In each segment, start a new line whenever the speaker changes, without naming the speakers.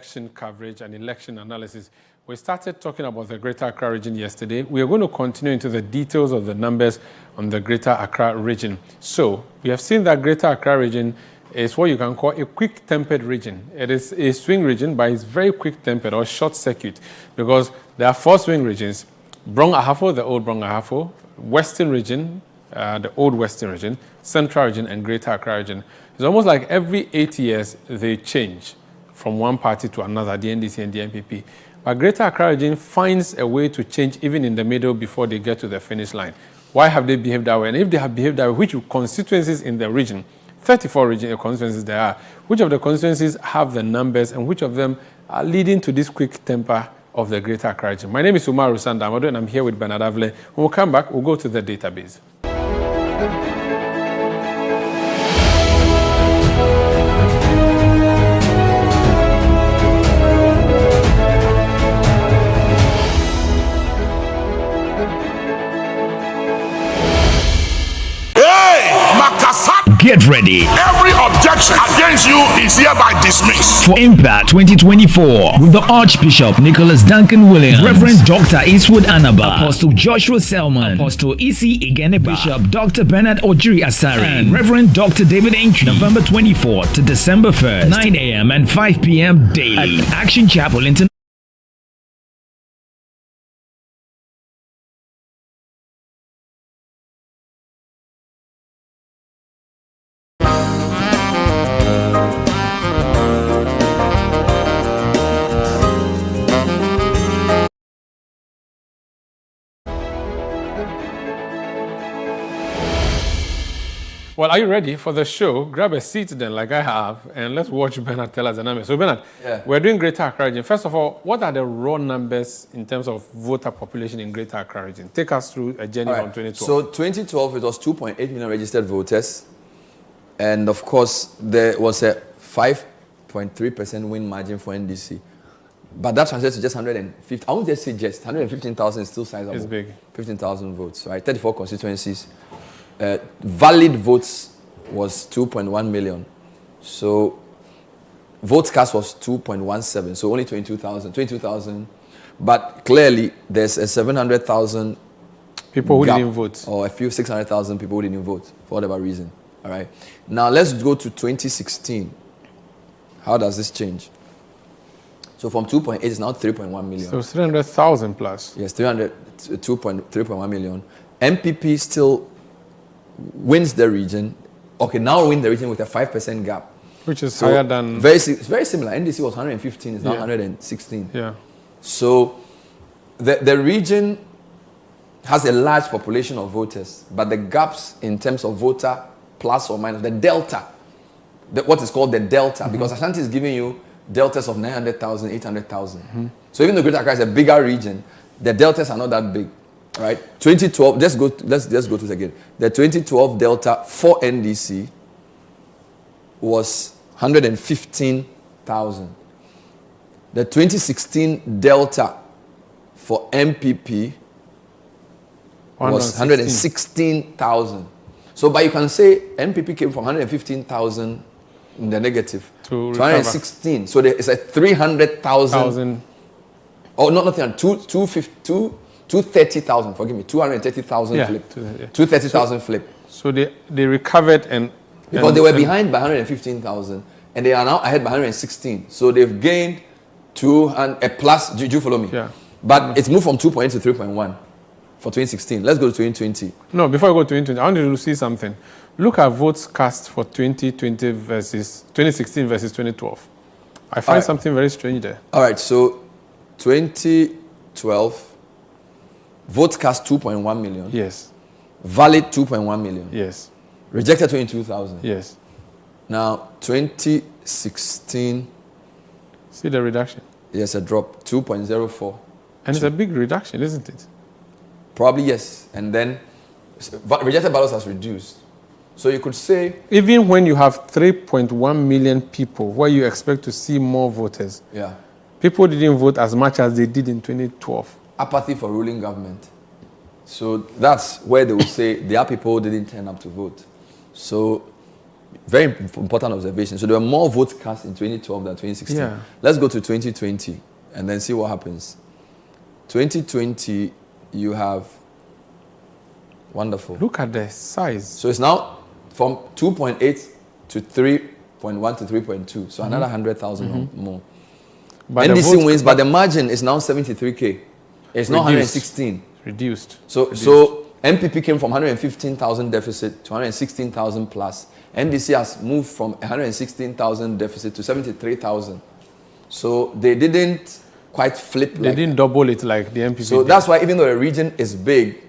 election coverage and election analysis. We started talking about the Greater Accra region yesterday. We are going to continue into the details of the numbers on the Greater Accra region. So we have seen that Greater Accra region is what you can call a quick-tempered region. It is a swing region, but it's very quick-tempered or short-circuit because there are 4 swing regions: Brong Ahafo, the old Brong Ahafo, Western region, the old Western region, Central region, and Greater Accra region. It's almost like every 8 years they change from one party to another, the NDC and the NPP. But Greater Accra region finds a way to change even in the middle before they get to the finish line. Why have they behaved that way? And if they have behaved that way, which constituencies in the region, 34 regional constituencies there are, which of the constituencies have the numbers and which of them are leading to this quick temper of the Greater Accra region? My name is Umaru Sanda Amadu and I'm here with Bernard Avle. When we'll come back, we'll go to the database.
Get ready.
Every objection against you is hereby dismissed.
For Impact 2024 with the Archbishop Nicholas Duncan Williams, Reverend Dr. Eastwood Anaba, Apostle Joshua Selman, Apostle Isi Igeneba, Bishop Dr. Bernard Ojiri Asari, and Reverend Dr. David Entry. November 24th to December 1st, 9 a.m. and 5 p.m. daily at Action Chapel International.
Well, are you ready for the show? Grab a seat then, like I have, and let's watch Bernard tell us the numbers. So, Bernard, we're doing Greater Accra region. First of all, what are the raw numbers in terms of voter population in Greater Accra region? Take us through a journey from 2012.
So, 2012, it was 2.8 million registered voters. And, of course, there was a 5.3% win margin for NDC. But that translates to just 150. I won't just say just. 115,000 is still sizable.
It's big.
15,000 votes, right? 34 constituencies. Valid votes was 2.1 million. So votes cast was 2.17. So only 22,000. But clearly there's a 700,000
people who didn't vote.
Or a few 600,000 people who didn't vote for whatever reason. All right. Now let's go to 2016. How does this change? So from 2.8 it's now 3.1 million.
So 300,000 plus.
Yes, 3.1 million. MPP still wins the region. Okay, now win the region with a 5% gap.
Which is higher than...
Very similar. NDC was 115, it's now 116.
Yeah.
So the region has a large population of voters, but the gaps in terms of voter plus or minus, the delta, what is called the delta, because Ashanti is giving you deltas of 900,000, 800,000. So even though Greater Accra is a bigger region, the deltas are not that big. Right, 2012. Let's go to it again. The 2012 delta for NDC was 115,000. The 2016 delta for MPP was 116,000. So, but you can say MPP came from 115,000 in the negative to 116. So there is a 300,000. Oh, not 230,000, forgive me, 230,000 flip. 230,000 flip.
So they recovered and...
Because they were behind by 115,000 and they are now ahead by 116. So they've gained a plus, do you follow me?
Yeah.
But it's moved from 2.8 to 3.1 for 2016. Let's go to 2020.
No, before I go to 2020, I want you to see something. Look at votes cast for 2020 versus 2016 versus 2012. I find something very strange there.
All right, so 2012... votes cast 2.1 million.
Yes.
Valid 2.1 million.
Yes.
Rejected 22,000.
Yes.
Now 2016.
See the reduction.
Yes, a drop 2.04.
And it's a big reduction, isn't it?
Probably yes. And then rejected ballots has reduced. So you could say
even when you have 3.1 million people, where you expect to see more voters.
Yeah.
People didn't vote as much as they did in 2012.
Apathy for ruling government. So that's where they will say their people didn't turn up to vote. So Very important observation. So there were more votes cast in 2012 than 2016.
Yeah.
Let's go to 2020 and then see what happens. 2020, you have, wonderful.
Look at the size.
So it's now from 2.8 to 3.1 to 3.2. So another 100,000 more.
But the
NDC
vote-
wins, but the margin is now 73K. It's not
Reduced.
116.
Reduced.
So MPP came from 115,000 deficit to 116,000 plus. NDC has moved from 116,000 deficit to 73,000. So they didn't quite flip.
They didn't double it like the MPP
So
did.
that's why even though the region is big,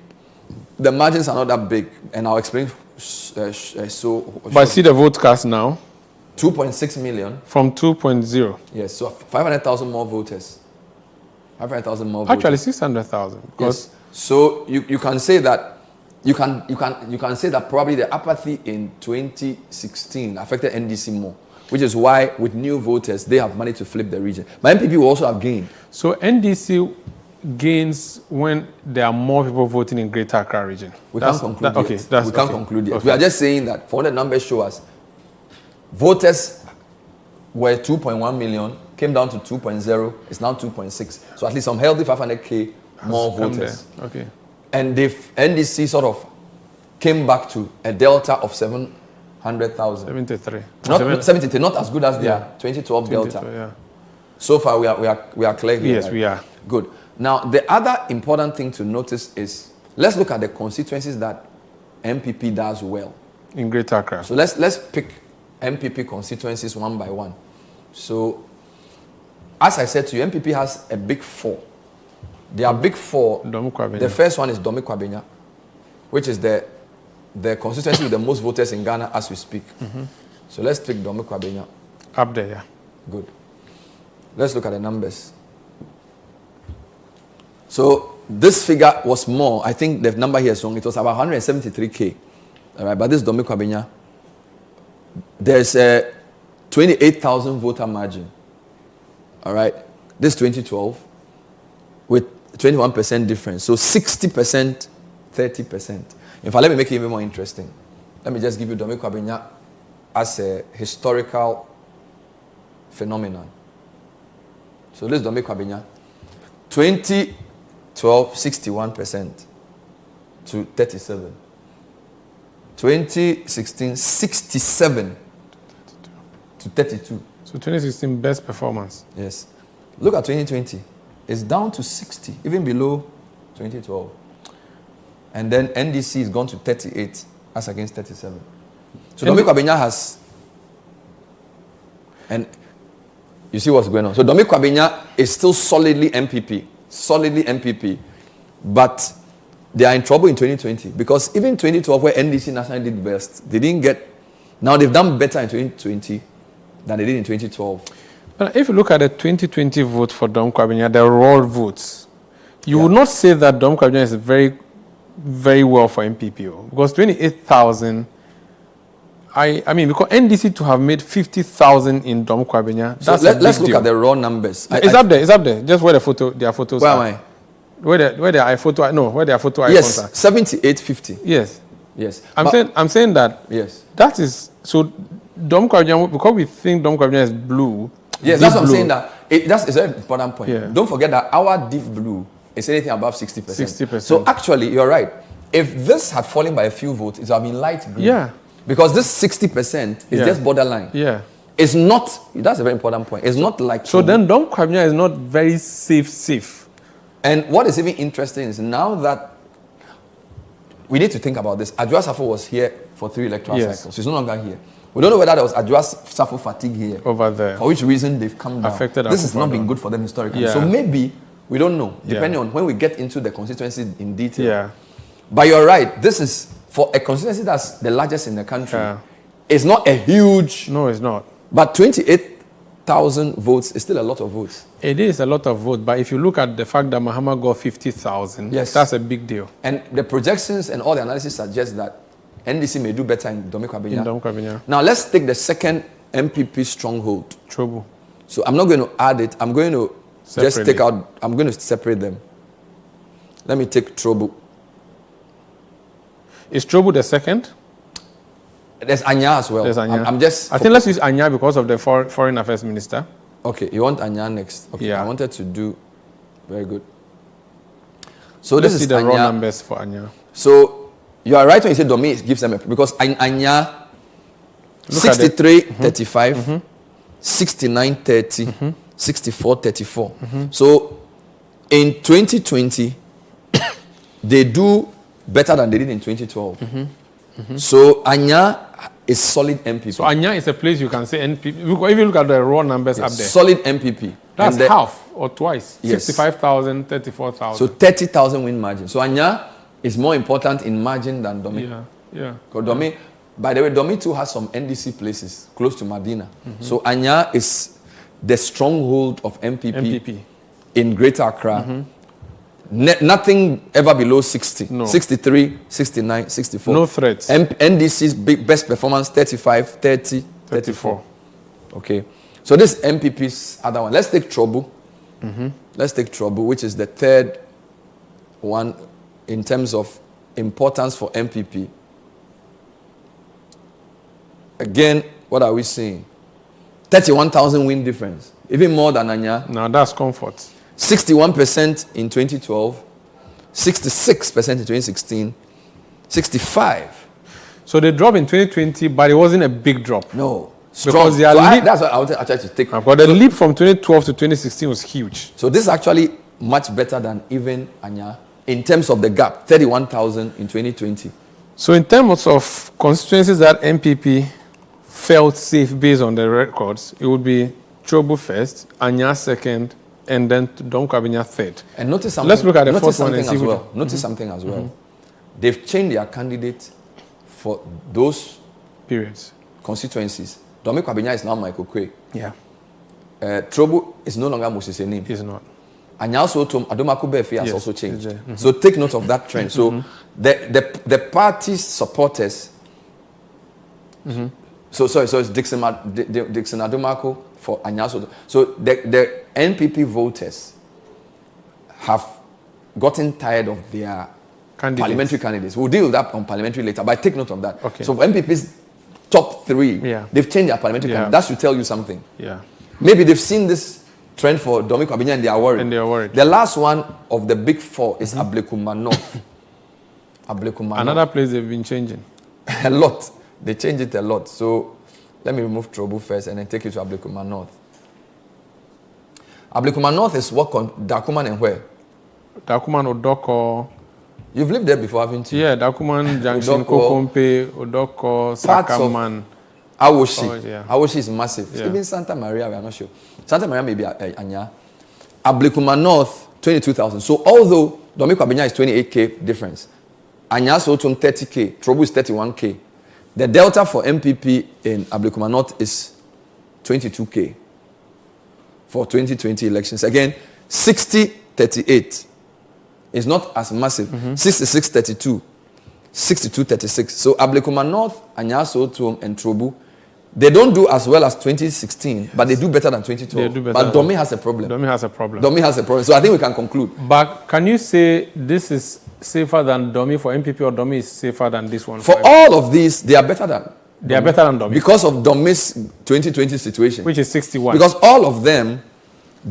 the margins are not that big. And I'll explain.
But see the vote cast now
2.6 million.
from 2.0.
Yes, so 500,000 more voters. 500,000 more voters.
Actually, 600,000. Because
Yes. So you can say that you can say that probably the apathy in 2016 affected NDC more, which is why with new voters they have managed to flip the region. But MPP will also have gained.
so NDC gains when there are more people voting in Greater Accra region.
We can't conclude yet.
Okay, that's
We can't
okay.
conclude yet.
Okay.
We are just saying that for what the numbers show us, voters were 2.1 million, came down to 2.0, it's now 2.6. So at least some healthy 500K more
Come
voters.
there. Okay.
And the NDC sort of came back to a delta of 700,000.
73.
Not 73, not as good as their
Yeah.
2012 delta.
Yeah.
So far, we are clear here.
Yes,
right?
we are.
Good. Now, the other important thing to notice is let's look at the constituencies that MPP does well.
In Greater Accra.
So let's pick MPP constituencies one by one. So, as I said to you, MPP has a big four. There are big four.
Domu Kwabenya.
The first one is Domi Kwabenya, which is the constituency with the most voters in Ghana as we speak. So let's pick Domi Kwabenya.
Up there, yeah.
Good. Let's look at the numbers. So this figure was more. I think the number here is wrong. It was about 173K. All right, but this Domi Kwabenya, there's a 28,000 voter margin. All right, this 2012 with 21% difference. So 60%, 30%. In fact, let me make it even more interesting. Let me just give you Domi Kwabenya as a historical phenomenon. So this is Domi Kwabenya. 2012, 61% to 37. 2016, 67 to 32.
So 2016 best performance.
Yes. Look at 2020. It's down to 60, even below 2012. And then NDC is gone to 38 as against 37. So Domi Kwabenya has, and you see what's going on. So Domi Kwabenya is still solidly MPP, but they are in trouble in 2020 because even 2012 where NDC National did best, they didn't get, now they've done better in 2020 than they did in 2012.
But if you look at the 2020 vote for Dom Kwabenya, the raw votes, you would not say that Dom Kwabenya is very, very well for MPP because 28,000. I mean, because NDC to have made 50,000 in Dom Kwabenya,
So
that's
let's look at the raw numbers.
It's up there. It's up there. Just where the photo, their photos
Where
are.
am I?
Where their photo icons
Yes,
are.
7850.
Yes.
Yes.
I'm saying that.
Yes.
That is so. Dom Kwabenya, because we think Dom Kwabenya is blue.
Yes,
deep
that's what I'm
blue.
saying. That's a very important point.
Yeah.
Don't forget that our deep blue is anything above 60%.
60%.
So actually, you're right. If this had fallen by a few votes, it would have been light green.
Yeah.
Because this 60% is
Yeah.
just borderline.
Yeah.
It's not. That's a very important point. It's not like.
So then Dom Kwabenya is not very safe.
And what is even interesting is now that we need to think about this. Adjoa Safo was here for 3 electoral
Yes.
cycles. He's no longer here. We don't know whether there was Adjoa Safo fatigue here.
Over there.
For which reason they've come down.
Affected
This has
Akufo-Addo.
not been good for them historically.
Yeah.
So maybe, we don't know,
Yeah.
depending on when we get into the constituency in detail.
Yeah.
But you're right, this is, for a constituency that's the largest in the country,
Yeah.
it's not a huge,
No, it's not.
but 28,000 votes is still a lot of votes.
It is a lot of votes, but if you look at the fact that Mahama got 50,000,
Yes.
that's a big deal.
And the projections and all the analysis suggest that NDC may do better in Domi
In
Kwabenya.
Dom Kwabenya.
Now let's take the second MPP stronghold.
Trouble.
So I'm not going to add it. I'm going to just
Separately.
take out, I'm going to separate them. Let me take Trobu.
Is Trouble the second?
There's Anya as well.
There's Anya.
I
think let's use Anya because of the foreign affairs minister.
Okay, you want Anya next? Okay,
Yeah.
I wanted to do very good. So
Let's
this
see
is
the
Anya.
raw numbers for Anya.
So you are right when you say Domi gives them because Anya 63 35 69 30 64 34. So in 2020 they do better than they did in 2012. So Anya is solid MPP.
So Anya is a place you can say NPP. If you look at the raw numbers up there,
solid MPP.
that's half or twice.
Yes.
65,000, 34,000.
So 30,000 win margin. So Anya is more important in margin than Domi.
Yeah.
Because Domi, by the way, Domi too has some NDC places close to Medina. So Anya is the stronghold of MPP. In Greater Accra. Nothing ever below 60.
No.
63, 69, 64.
No threats.
NDC's best performance 35, 30, 34. Okay. So this MPP's other one. Let's take Trouble. Let's take Trouble, which is the third one in terms of importance for MPP. Again, what are we seeing? 31,000 win difference. Even more than Anya.
Now that's comfort.
61% in 2012, 66% in 2016, 65.
So they dropped in 2020, but it wasn't a big drop.
No.
Because they are
that's what I wanted to take.
But the leap from 2012 to 2016 was huge.
So this is actually much better than even Anya in terms of the gap, 31,000 in 2020.
So in terms of constituencies that MPP felt safe based on the records, it would be Chobu first, Anya second, and then Dom Kwabinya third.
And notice something.
Let's look at the fourth one and see
as well. Notice something as well. They've changed their candidate for those
periods.
Constituencies. Domi Kwabinya is now Michael Kwe.
Yeah.
Trobu is no longer Moses name.
He's not.
And also Adomako Befi has
Yes,
also changed.
it's
So take note of that trend. So the party's supporters. So it's Dixon Adomako for Anyaso. So the NPP voters have gotten tired of their parliamentary candidates. We'll deal with that on parliamentary later, but take note of that.
Okay.
So for NPP's top three, they've changed their parliamentary candidates. That should tell you something.
Yeah.
Maybe they've seen this trend for Domi Kwabinya and they are worried. The last one of the big four is Ablekuma North.
Another place they've been changing.
A lot. They changed it a lot. So let me remove Trouble first and then take you to Ablekuma North. Ablekuma North is what Dakuman and where?
Dakuman, Odoko.
You've lived there before, haven't you?
Yeah, Dakuman, Junction, Kokompe, Odoko, Sakaman.
Awoshi. Awoshi is massive.
Yeah.
Even Santa Maria, we are not sure. Santa Maria may be Anya. Ablekuma North, 22,000. So although Domi Kwabinya is 28K difference, Anya Sotum 30K, Trouble is 31K. The delta for MPP in Ablekuma North is 22K for 2020 elections. Again, 60-38 is not as massive. 66-32, 62-36. So Ablekuma North, Anya Sotum, and Trouble, they don't do as well as 2016, but they do better than 2012. But Domi has a problem.
Domi has a problem.
So I think we can conclude.
But can you say this is safer than Domi for MPP or Domi is safer than this one?
For all of these, they are better than.
They are better than Domi.
Because of Domi's 2020 situation.
Which is 61.
Because all of them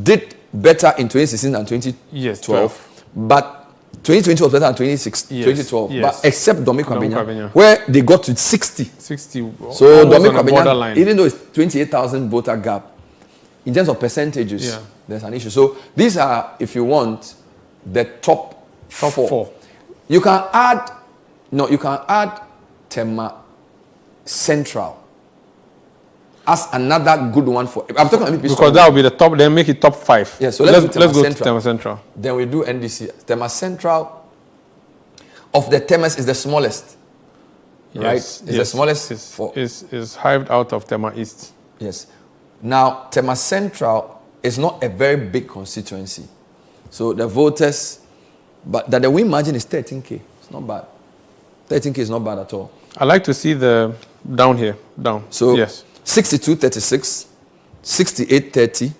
did better in 2016 than 2012.
Yes, 12.
But 2020 was better than 2012.
Yes.
But except Domi Kwabinya, where they got to 60.
60.
So Domi Kwabinya, even though it's 28,000 voter gap, in terms of percentages, there's an issue. So these are, if you want, the top four. You can add Tema Central as another good one for. I'm talking about
because that will be the top. Then make it top 5.
Yeah. So let's go to Tema Central. Then we do NDC. Tema Central of the Temas is the smallest.
Yes,
right? It's the smallest.
Is hived out of Tema East.
Yes. Now Tema Central is not a very big constituency, so the voters, but that the win margin is 13K. It's not bad. 13K is not bad at all.
I like to see the down here.
So
yes.
62-36, 68-30,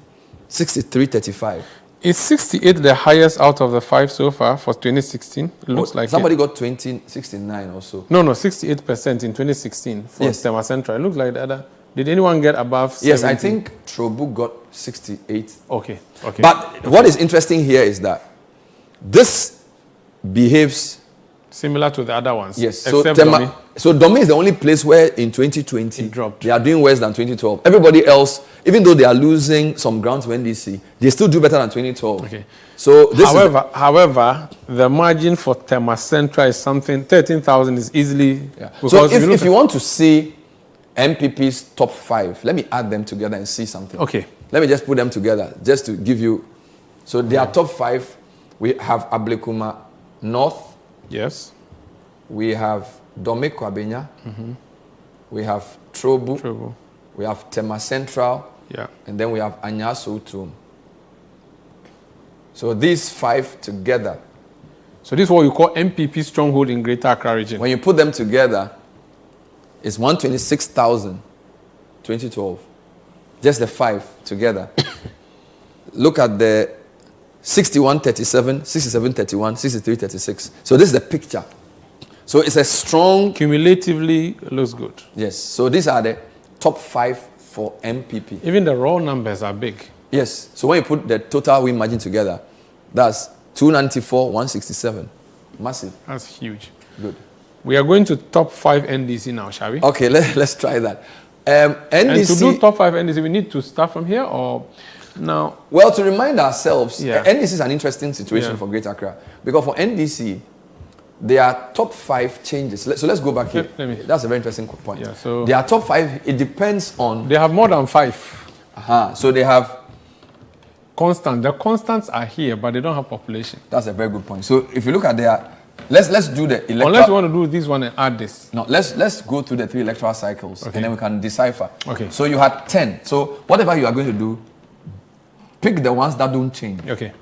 63-35.
Is 68 the highest out of the 5 so far for 2016? It looks like
somebody got 69 or so.
No, 68% in 2016 for
Yes.
Tema Central. It looks like the other. Did anyone get above 70?
Yes, I think Trobu got 68.
Okay.
But what is interesting here is that this behaves
similar to the other ones.
yes. So
Except
Dome is the only place where in 2020
it dropped.
they are doing worse than 2012. Everybody else, even though they are losing some ground to NDC, they still do better than 2012.
Okay.
So this
however, the margin for Tema Central is something 13,000 is easily.
yeah.
Because
So if you want to see MPP's top 5, let me add them together and see something.
Okay.
Let me just put them together just to give you. So their top 5, we have Ablekuma North.
Yes.
We have Dome Kwabenya. We have Trobu.
Trouble.
We have Tema Central.
Yeah.
And then we have Anyaso Utum. So these 5 together,
So this is what you call MPP stronghold in Greater Accra region.
when you put them together, it's 126,000, 2012. Just the 5 together. Look at the 6137, 6731, 6336. So this is the picture. So it's a strong.
Cumulatively, it looks good.
Yes. So these are the top 5 for MPP.
Even the raw numbers are big.
Yes. So when you put the total win margin together, that's 294, 167. Massive.
That's huge.
Good.
We are going to top 5 NDC now, shall we?
Okay, let's try that. NDC.
And to do top 5 NDC, we need to start from here or now?
Well, to remind ourselves,
Yeah.
NDC is an interesting situation
Yeah.
for Greater Accra. Because for NDC, there are top 5 changes. So let's go back here.
Let me-
That's a very interesting point.
Yeah, so-
there are top 5, it depends on.
They have more than 5.
So they have.
Constant. The constants are here, but they don't have population.
That's a very good point. So if you look at their. Let's do the electoral.
Unless you want to do this one and add this.
No, let's go through the 3 electoral cycles
Okay.
and then we can decipher.
Okay.
So you had 10. So whatever you are going to do, pick the ones that don't change.
Okay.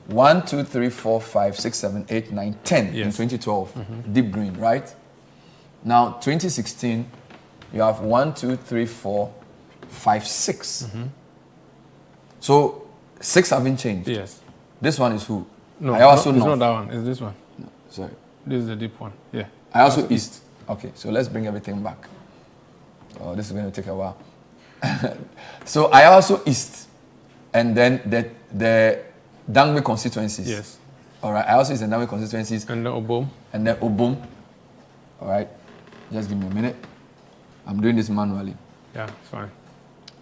1, 2, 3, 4, 5, 6, 7, 8, 9, 10 in
Yes.
2012. Deep green, right? Now 2016, you have 1, 2, 3, 4, 5, 6. So 6 haven't changed.
Yes.
This one is who?
No,
I also
it's
know.
not that one. It's this one.
Sorry.
This is the deep one. Yeah.
I also east. Okay, so let's bring everything back. Oh, this is going to take a while. So I also east, and then the Dangwe constituencies.
Yes.
All right. I also east and Dangwe constituencies,
And the Obom.
and then Obum. All right. Just give me a minute. I'm doing this manually.
Yeah, it's fine.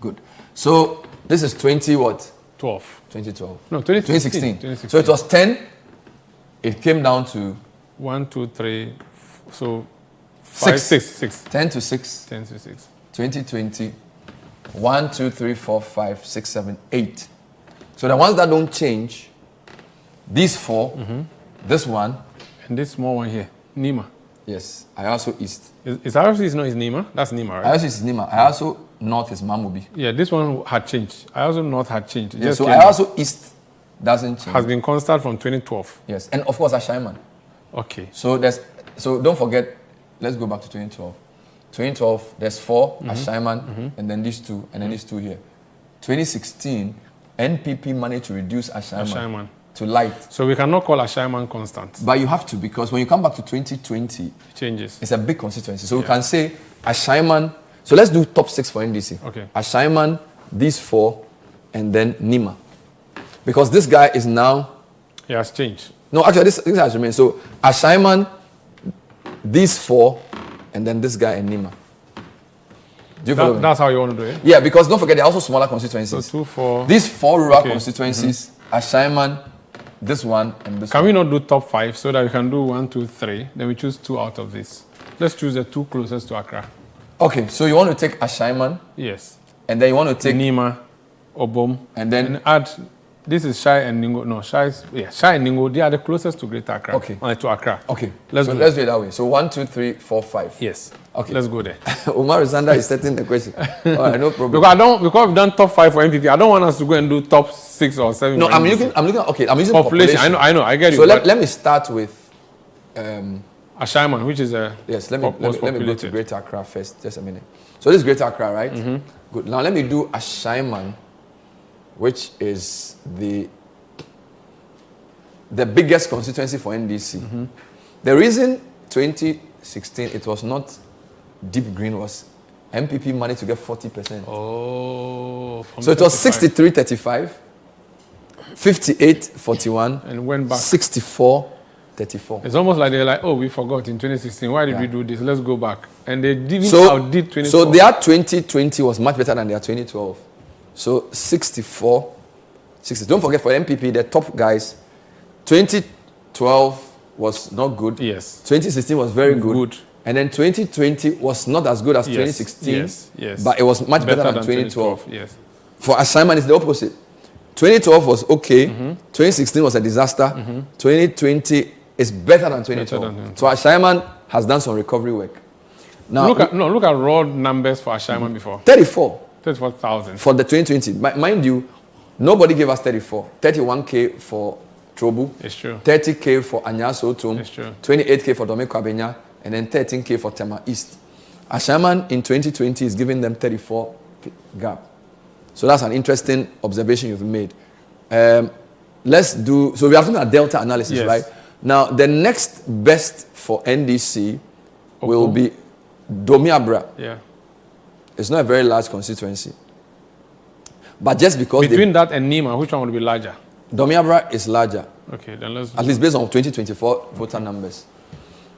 Good. So this is 20 what?
12.
2012.
No, 2016.
2016. So it was 10. It came down to
1, 2, 3. So 5, 6.
10 to 6.
10 to 6.
2020, 1, 2, 3, 4, 5, 6, 7, 8. So the ones that don't change, these 4, this one,
And this small one here, Nima.
yes, I also east.
Is RFC is not his Nima? That's Nima, right?
I also is Nima. I also north is Mamubi.
Yeah, this one had changed. I also North had changed. It
Yeah,
just
so
came
I
back.
also east doesn't change.
Has been constant from 2012.
Yes, and of course Ashaiman.
Okay.
So don't forget. Let's go back to 2012. 2012, there's 4 Ashaiman, and then these 2, and then these 2 here. 2016, NPP managed to reduce
Ashaiman.
to light.
So we cannot call Ashaiman constant.
But you have to, because when you come back to 2020,
It changes.
it's a big constituency. So we can say Ashaiman. So let's do top 6 for NDC.
Okay.
Ashaiman, these 4, and then Nima. Because this guy is now.
It has changed.
No, actually, this has remained. So Ashaiman, these 4, and then this guy and Nima. Do you follow me?
That's how you want to do it?
Yeah, because don't forget, there are also smaller constituencies.
So 2, 4.
These 4 rural
Okay.
constituencies, Ashaiman, this one, and this
Can
one.
we not do top 5 so that we can do 1, 2, 3? Then we choose 2 out of this. Let's choose the 2 closest to Accra.
Okay, so you want to take Ashaiman,
Yes.
and then you want to take.
Nima, Obom.
And then-
And add. This is Shai and Ningo. No, Shai and Ningo. They are the closest to Greater Accra.
Okay.
To Accra.
Okay,
Let's
so
do
let's do it that way. So 1, 2, 3, 4, 5.
Yes.
Okay.
Let's go there.
Umaru Sanda is setting the question. All right, no problem.
Because we've done top 5 for MPP, I don't want us to go and do top 6 or 7.
No,
for
I'm
NDC.
looking. Okay, I'm using
population.
population.
I know. I get
So
you.
let me start with.
Ashaiman, which is a
Yes, let
most
me go to
populated.
Greater Accra first. Just a minute. So this is Greater Accra, right? Good. Now let me do Ashaiman, which is the the biggest constituency for NDC. The reason 2016 it was not deep green was MPP managed to get 40%.
Oh,
so it was 63-35, 58-41,
and went back
64-34.
It's almost like they're like, oh, we forgot in 2016. Why did we do this? Let's go back. And they didn't outdid 2012.
So their 2020 was much better than their 2012. So 64, 60. Don't forget for MPP, the top guys, 2012 was not good.
Yes.
2016 was very good. And then 2020 was not as good as 2016.
Yes.
But it was much better than 2012.
Yes.
For assignment, it's the opposite. 2012 was okay. 2016 was a disaster. 2020 is better than 2012. So assignment has done some recovery work. Now
look at raw numbers for assignment before.
34,000
for
the 2020. Mind you, nobody gave us 34. 31K for Trobu.
It's true.
30K for Anyaso Otum.
It's true.
28K for Dome Kwabenya. And then 13K for Tema East. Assignment in 2020 is giving them 34 gap. So that's an interesting observation you've made. Let's do, so we are looking at delta analysis, right? Now, the next best for NDC will be Domiabra.
Yeah.
It's not a very large constituency. But just because...
Between that and Nima, which one would be larger?
Domiabra is larger.
Okay, then let's...
At least based on 2024 voter numbers.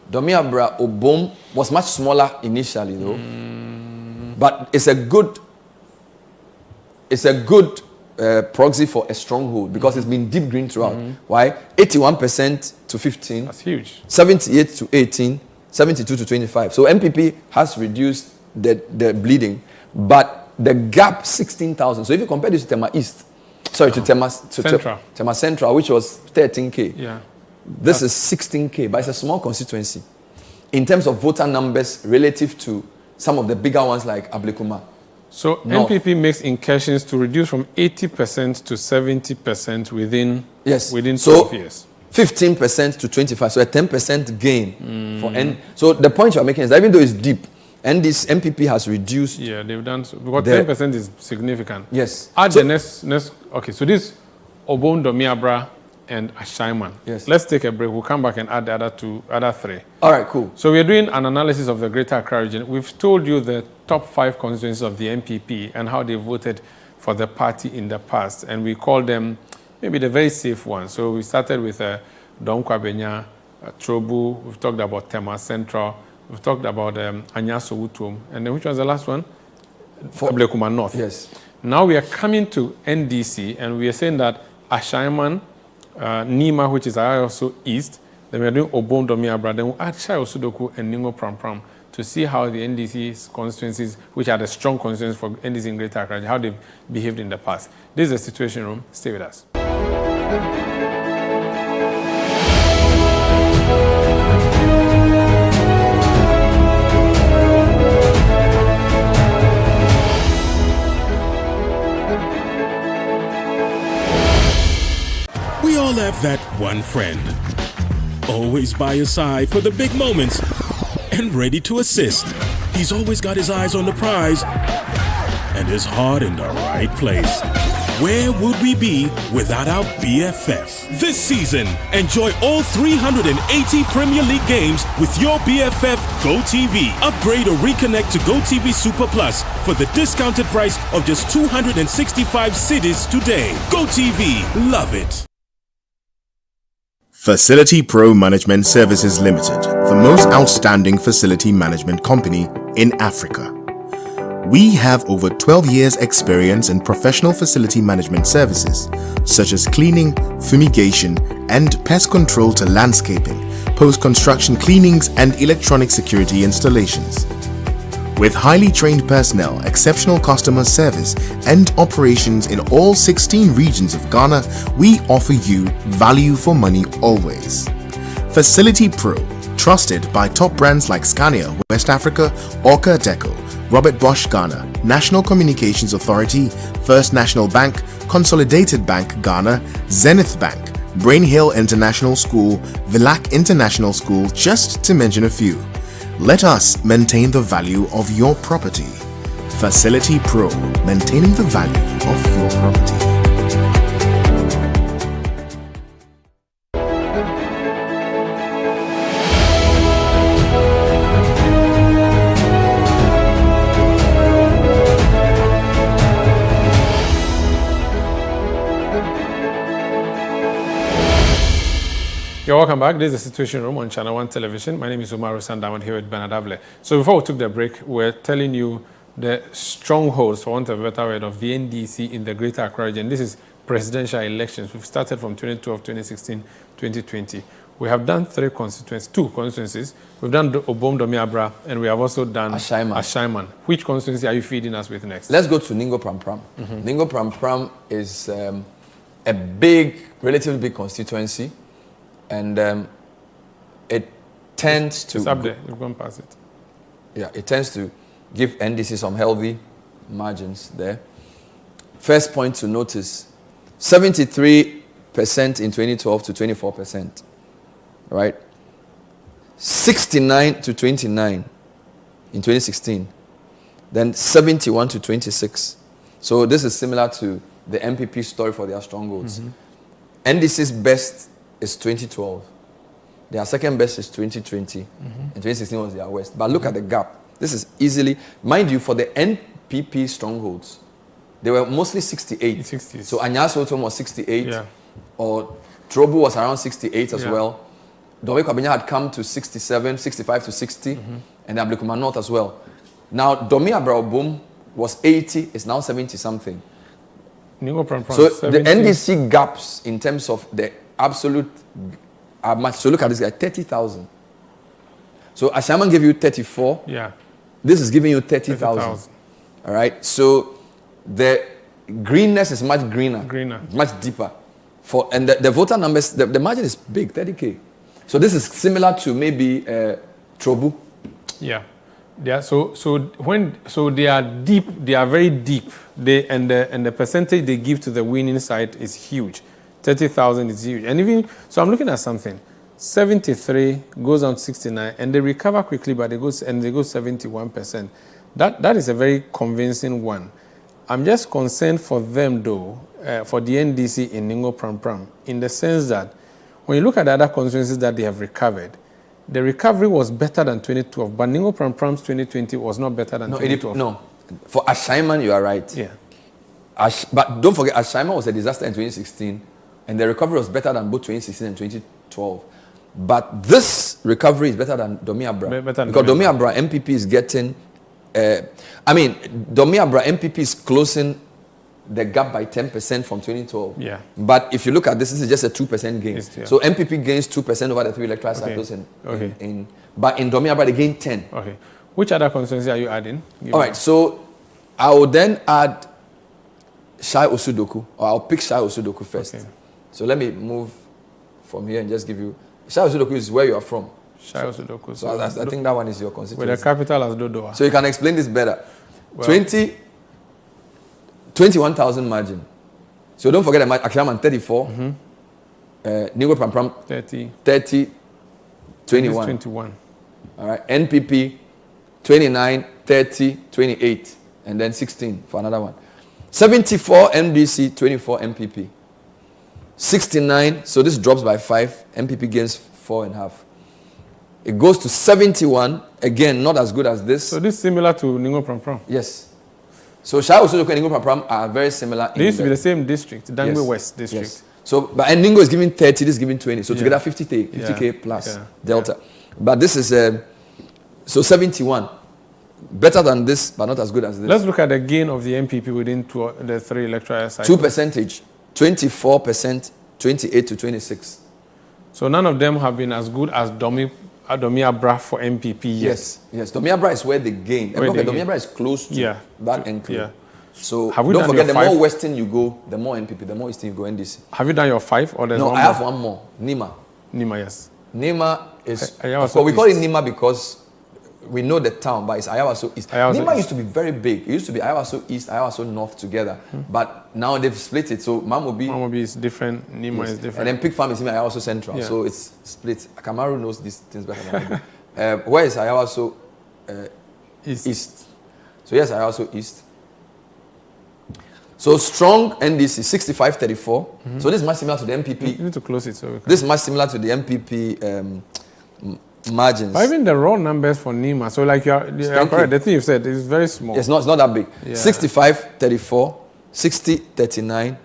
Domiabra Obom was much smaller initially, though. But it's a good proxy for a stronghold because it's been deep green throughout. Why? 81% to 15.
That's huge.
78 to 18, 72 to 25. So MPP has reduced the bleeding, but the gap 16,000. So if you compare this to Tema East, to Tema Central, which was 13K.
Yeah.
This is 16K, but it's a small constituency in terms of voter numbers relative to some of the bigger ones like Ablekuma.
So MPP makes incursions to reduce from 80% to 70% within 12 years.
15% to 25%, so a 10% gain for So the point you are making is that even though it's deep, and this MPP has reduced.
Yeah, they've done so because 10% is significant.
Yes.
Add the next. Okay, so this Obon, Domiabra, and Ashaiman.
Yes.
Let's take a break. We'll come back and add the other three.
All right, cool.
So we're doing an analysis of the Greater Accra region. We've told you the top 5 constituencies of the MPP and how they voted for the party in the past, and we call them maybe the very safe ones. So we started with Dom Kwabenya, Trobu. We've talked about Tema Central. We've talked about Anyaso Utum. And then which was the last one? Ablekuma North.
Yes.
Now we are coming to NDC, and we are saying that Ashaiman, Nima, which is also East, then we are doing Obon, Domiabra, then we'll add Shai Osudoku and Ningo Pram Pram to see how the NDC's constituencies, which are the strong constituencies for NDC in Greater Accra, how they've behaved in the past. This is the Situation Room. Stay with us.
We all have that one friend. Always by your side for the big moments and ready to assist. He's always got his eyes on the prize and his heart in the right place. Where would we be without our BFF? This season, enjoy all 380 Premier League games with your BFF GoTV. Upgrade or reconnect to GoTV Super Plus for the discounted price of just 265 cedis today. GoTV, love it.
Facility Pro Management Services Limited, the most outstanding facility management company in Africa. We have over 12 years experience in professional facility management services, such as cleaning, fumigation, and pest control to landscaping, post-construction cleanings, and electronic security installations. With highly trained personnel, exceptional customer service, and operations in all 16 regions of Ghana, we offer you value for money always. Facility Pro, trusted by top brands like Scania, West Africa, Orca Deco, Robert Bosch Ghana, National Communications Authority, First National Bank, Consolidated Bank Ghana, Zenith Bank, Brain Hill International School, Villac International School, just to mention a few. Let us maintain the value of your property. Facility Pro, maintaining the value of your property.
You're welcome back. This is the Situation Room on Channel 1 Television. My name is Umaru Sanda Amadu here with Bernard Avle. So before we took the break, we're telling you the strongholds, for want of a better word, of the NDC in the Greater Accra region. This is presidential elections. We've started from 2012, 2016, 2020. We have done two constituencies. We've done Obom Domiabra, and we have also done Ashaiman. Which constituency are you feeding us with next?
Let's go to Ningo Prampram. Ningo Prampram is a big, relatively big constituency, and it tends to...
It's up there. You've gone past it.
Yeah, it tends to give NDC some healthy margins there. First point to notice, 73% in 2012 to 24%, right? 69 to 29 in 2016, then 71 to 26. So this is similar to the MPP story for their strongholds. NDC's best is 2012. Their second best is 2020. And 2016 was their worst. But look at the gap. This is easily, mind you, for the NPP strongholds, they were mostly 68.
60s.
So Anyasotom was 68,
Yeah.
or Trobu was around 68 as well. Dome Kwabenya had come to 67, 65 to 60, and Ablekuma North as well. Now, Domiabra Obom was 80, it's now 70 something.
Ningo Prampram,
So
70.
the NDC gaps in terms of the absolute are much. So look at this guy, 30,000. So Ashaman gave you 34.
Yeah.
This is giving you 30,000. All right. So the greenness is much greener. Much deeper. And the voter numbers, the margin is big, 30K. So this is similar to maybe Trobu.
Yeah. So they are deep. They are very deep. And the percentage they give to the winning side is huge. 30,000 is huge. And even so, I'm looking at something. 73 goes on 69, and they recover quickly, but they go 71%. That is a very convincing one. I'm just concerned for them though, for the NDC in Ningo Prampram, in the sense that when you look at the other constituencies that they have recovered, the recovery was better than 2012, but Ningo Prampram's 2020 was not better than 2012.
No, for Ashaiman, you are right.
Yeah.
But don't forget, Ashaiman was a disaster in 2016, and the recovery was better than both 2016 and 2012. But this recovery is better than Domiabra. Because Domiabra MPP is getting... Domiabra MPP is closing the gap by 10% from 2012.
Yeah.
But if you look at this is just a 2% gain.
Yeah.
So MPP gains 2% over the three electoral cycles. But in Domiabra, they gain 10.
Okay. Which other constituency are you adding?
All right. So I will then add Shai Osudoku, or I'll pick Shai Osudoku first.
Okay.
So let me move from here and just give you... Shai Osudoku is where you are from.
Shai Osudoku.
So I think that one is your constituency.
With the capital as Dodoa.
So you can explain this better.
Well,
21,000 margin. So don't forget that Akshaman 34, Ningo Prampram 30, 21. All right, NPP 29, 30, 28, and then 16 for another one. 74 NDC, 24 MPP. 69, so this drops by 5. MPP gains 4.5. It goes to 71, again, not as good as this.
So this is similar to Ningo Prampram?
Yes. So Shai Osudoku and Ningo Prampram are very similar.
They used to be the same district, Dangbe West district.
Yes. So, and Ningo is giving 30, this is giving 20. So together 50K plus delta. But this is, so 71. Better than this, but not as good as this.
Let's look at the gain of the MPP within the three electoral cycles.
2%, 24%, 28 to 26.
So none of them have been as good as Domiabra for MPP yet.
Yes. Domiabra is where they gain. Domiabra is close to that enclave. Yeah. So don't forget, the more western you go, the more MPP, the more eastern you go NDC.
Have you done your 5 or there's
No,
one
I
more?
have one more. Nima,
yes.
Nima is... we call it Nima because we know the town, but it's Ayawaso East. Nima used to be very big. It used to be Ayawaso East, Ayawaso North together. But now they've split it. So Mamobi
is different, Nima is different.
And then Pig Farm is in Ayawaso Central. Yeah. So it's split. Akamaru knows these things better than I do. Where is Ayawaso East? So yes, Ayawaso East. So strong NDC, 65-34. So this is much similar to the MPP.
You need to close it.
This is much similar to the MPP margins.
But even the raw numbers for Nima, so like you are correct, the thing you said is very small.
It's not that big. Yeah. 65-34, 60-39,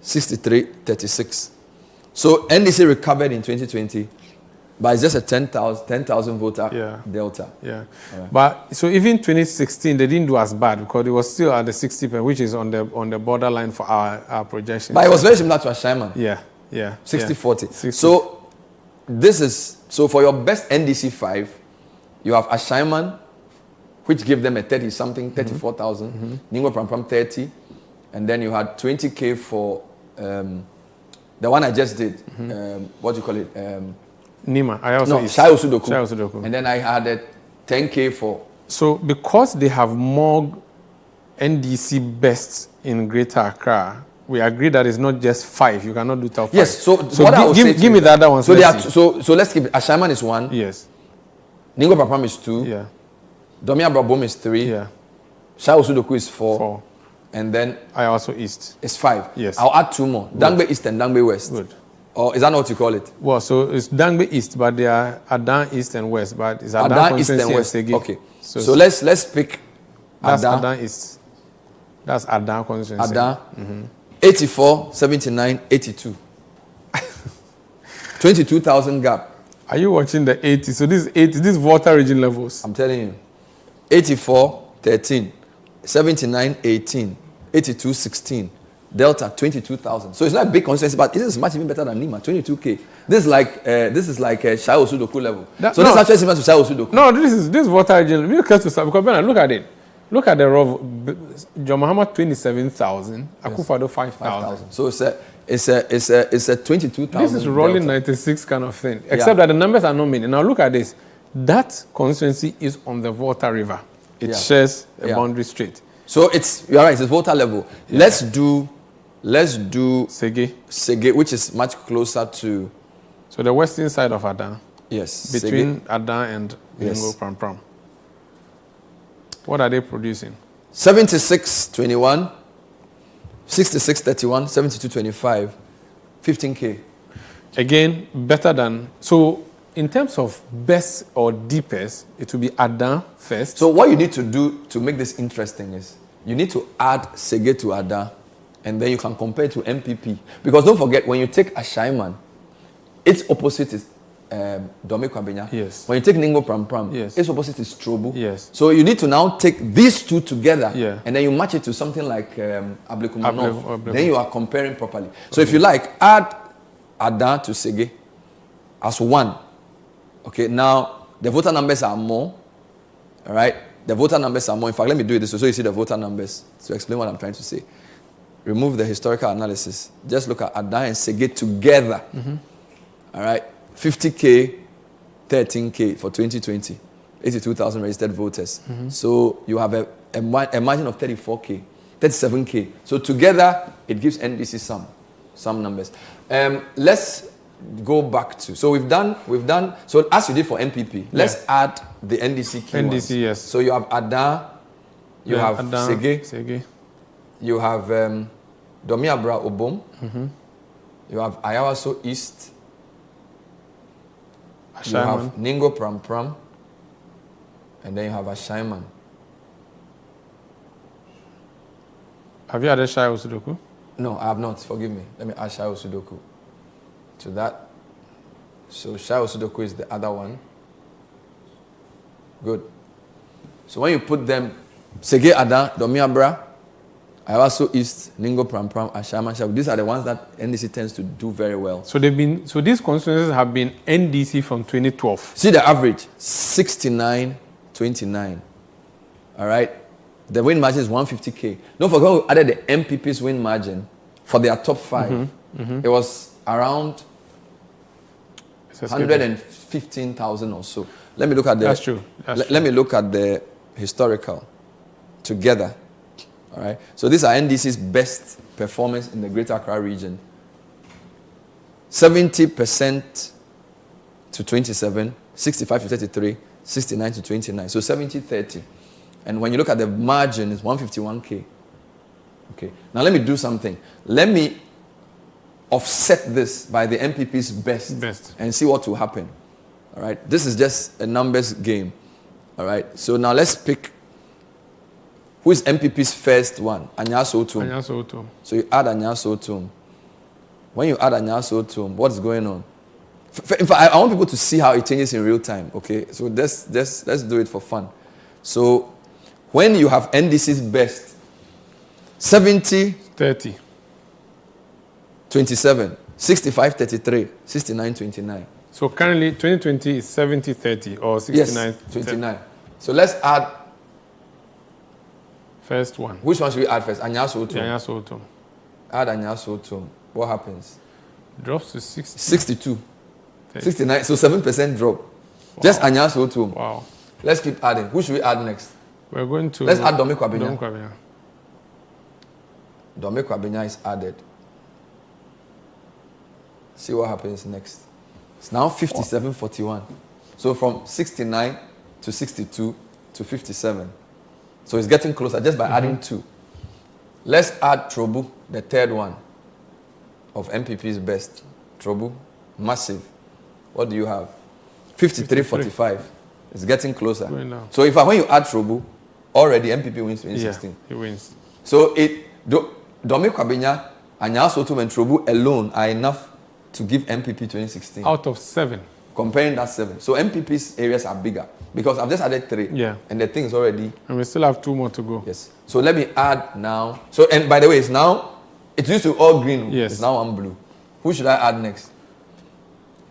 63-36. So NDC recovered in 2020, but it's just a 10,000 voter delta.
Yeah.
Right.
But so even 2016, they didn't do as bad because it was still at the 60%, which is on the borderline for our projection.
But it was very similar to Ashaiman.
Yeah.
60-40.
60.
So for your best NDC 5, you have Ashaiman, which gave them a 30-something, 34,000. Ningo Pram 30. And then you had 20K for the one I just did. What do you call it?
Nima. I also
Shai Osudoku. And then I had a 10K for...
So because they have more NDC bests in Greater Accra, we agree that it's not just 5. You cannot do top 5.
Yes, so what I would say
give me the other ones.
So let's keep it. Ashaiman is 1.
Yes.
Ningo Pram is 2.
Yeah.
Domia Brabom is 3.
Yeah.
Shai Osudoku is 4.
4.
And then
I also East.
It's 5.
Yes.
I'll add 2 more. Dangbe East and Dangbe West.
Good.
Or is that not what you call it?
Well, so it's Dangbe East, but they are Adan East and West, but it's Adan
East and West.
Sege.
Okay. So let's pick
that's
Adan.
Adan East. That's Adan constituency.
Adan. 84, 79, 82. 22,000 gap.
Are you watching the 80? So this is 80. This is voter region levels.
I'm telling you. 84, 13. 79, 18. 82, 16. Delta, 22,000. So it's not a big constituency, but it is much even better than Nima, 22K. This is like a Shai Osudoku level. This is actually similar to Shai Osudoku.
No, this voter region. Real close to start because Bernard, look at it. Look at the raw. John Muhammad 27,000. Akufo-Addo 5,000.
So it's a 22,000.
This is rolling 96 kind of thing. Except that the numbers are not many. Now look at this. That constituency is on the Volta River. It shares a boundary strait.
So you're right. It's Volta level. Yeah. Let's do Sege, which is much closer to.
So the western side of Adan.
Yes.
Between Adan and Ningo Pram. What are they producing?
76-21, 66-31, 72-25, 15K.
Again, better than... So, in terms of best or deepest, it will be Adan first.
So, what you need to do to make this interesting is you need to add Sege to Adan, and then you can compare it to MPP. Because don't forget, when you take Ashaiman, its opposite is Dome Kwabenya.
Yes.
When you take Ningo Pram,
yes,
its opposite is Strobu.
Yes.
So you need to now take these two together,
and
then you match it to something like Ablekumanov. Then you are comparing properly. So if you like, add Adan to Sege as 1. Okay, now the voter numbers are more. All right, the voter numbers are more. In fact, let me do it this way so you see the voter numbers to explain what I'm trying to say. Remove the historical analysis. Just look at Adan and Sege together. All right. 50K, 13K for 2020, 82,000 registered voters. So you have a margin of 34K, 37K. So together, it gives NDC some numbers. Let's go back to, so we've done, so as you did for MPP, let's add the NDC key ones.
yes.
So you have Adan, you have
Sege,
you have Domiabra Obom, you have Ayawaso East,
Ashaiman.
You have Ningo Pram, and then you have Ashaiman.
Have you added Shai Osudoku?
No, I have not. Forgive me. Let me add Shai Osudoku to that. So Shai Osudoku is the other one. Good. So when you put them, Sege Adan, Domiabra, Ayawaso East, Ningo Pram, Ashaiman, these are the ones that NDC tends to do very well.
So these constituencies have been NDC from 2012.
See the average, 69-29. All right? The win margin is 150K. Don't forget we added the MPP's win margin for their top 5. It was around 115,000 or so. Let me look at the...
That's true.
Let me look at the historical together. All right. So these are NDC's best performance in the Greater Accra region. 70% to 27, 65 to 33, 69 to 29. So 70-30. And when you look at the margin, it's 151K. Okay. Now let me do something. Let me offset this by the MPP's best and see what will happen. All right. This is just a numbers game. All right. So now let's pick who is MPP's first one? Anyaso Otum.
Anyaso Otum.
So you add Anyaso Otum. when you add Anyaso to them, what's going on? In fact, I want people to see how it changes in real time, okay? So let's do it for fun. So when you have NDC's best, 70,
30.
27, 65, 33, 69, 29.
So currently 2020 is 70, 30 or 69,
yes, 29. So let's add.
First one.
Which one should we add first? Anyaso to.
Anyaso to.
Add Anyaso to. What happens?
Drops to 60.
62.
30.
69. So 7% drop. Wow. Just Anyaso to.
Wow.
Let's keep adding. Who should we add next?
We're going to.
Let's add Dome Kwabena.
Dome Kwabena.
Dome Kwabena is added. See what happens next. It's now 57-41. So from 69 to 62 to 57. So it's getting closer just by adding 2. Let's add Trobu, the third one of MPP's best. Trobu, massive. What do you have? 53-45. It's getting closer. So when you add Trobu, already MPP wins 2016.
Yeah, he wins.
So Dome Kwabena, Anyaso Otum and Trobu alone are enough to give MPP 2016.
Out of 7.
Comparing that 7. So MPP's areas are bigger. Because I've just added 3.
Yeah.
And the thing is already.
And we still have 2 more to go.
Yes. So let me add now. So, and by the way, it used to be all green.
Yes.
It's now one blue. Who should I add next?